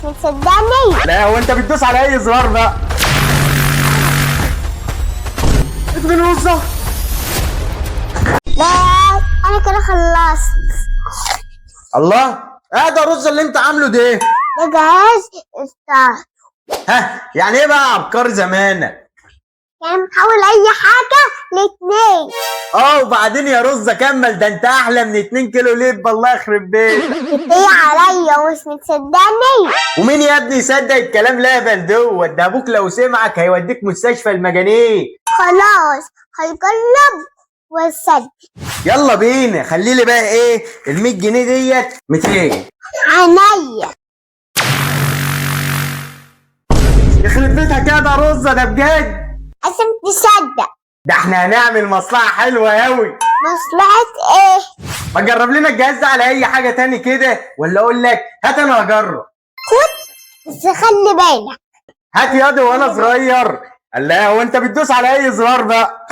مش متصدقني؟ لا هو انت بتدوس على اي زرار بقى. ادمن رزة. بس انا كده خلصت. الله، ده الرز اللي انت عامله ده. ده جهاز ستارت. ها يعني ايه بقى عبقري زمانك؟ يعني محول اي حاجة لاتنين. وبعدين يا رزة كمل، ده انت احلى من 2 كيلو لب، الله يخرب بيتك. ايه عليا ومش متصدقني؟ ومين يا ابني يصدق الكلام الهبل دوت؟ ده ابوك لو سمعك هيوديك مستشفى المجانين. خلاص هيجرب وصدق. يلا بينا، خلي لي بقى ايه ال 100 جنيه ديت 200. عينيا. يخرب بيتها كده رزة، ده بجد. عشان تصدق. ده احنا هنعمل مصلحة حلوة اوي. مصلحة ايه؟ ما تجرب لنا الجهاز ده على اي حاجة تاني كده، ولا اقول لك هات انا هجرب. خد بس خلي بالك. هات ياضي وانا صغير. الله، هو انت بتدوس على اي زرار بقى؟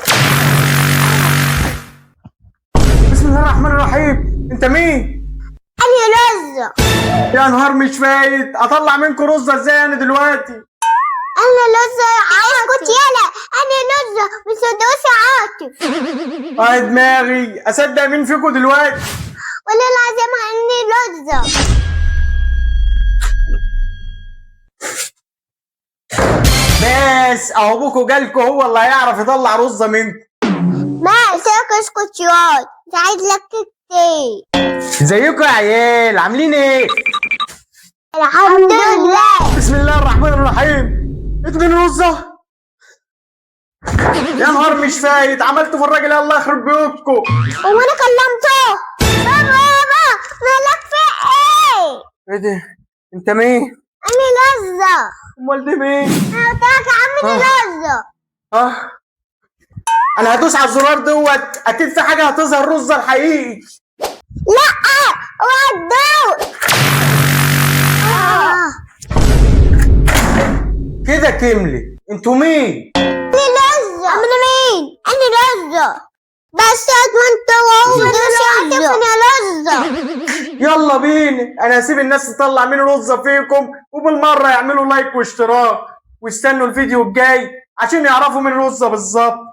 بسم الله الرحمن الرحيم. انت مين؟ انا رزة. يا نهار مش فايت، اطلع منكم رزة ازاي انا دلوقتي؟ انا لزة اسكت يلا. انا لزة مسدوسة عاطف. دماغي، اصدق مين فيكم دلوقتي؟ ولا العظيم اني لزة. بس اهو ابوكوا جالكوا، هو اللي هيعرف يطلع رزة منكم. ما قلت لك اسكت ياض. مش عايز لك كتير. ازيكم يا عيال، عاملين ايه؟ الحمد لله. بسم الله الرحمن الرحيم. ادمن رزة. يا نهار مش فايت، عملتوا في الراجل الله يخرب بيوتكم. وانا كلمته. بابا مالك في ايه؟ ايه ده؟ انت مين؟ انا لزة. امال دي مين؟ انا قلت لك يا عم انا لزة. انا هدوس على الزرار دوت، اكيد في حاجه هتظهر رزة الحقيقي. لا اوعى تدوق. كده كملت. انتوا مين؟ انا لزة. انا مين؟ انا لزة. بس انت وهو دوسي عاطف. انا لزة. يلا بينا، انا هسيب الناس تطلع مين رزة فيكم، وبالمره يعملوا لايك واشتراك، واستنوا الفيديو الجاي عشان يعرفوا مين رزة بالظبط.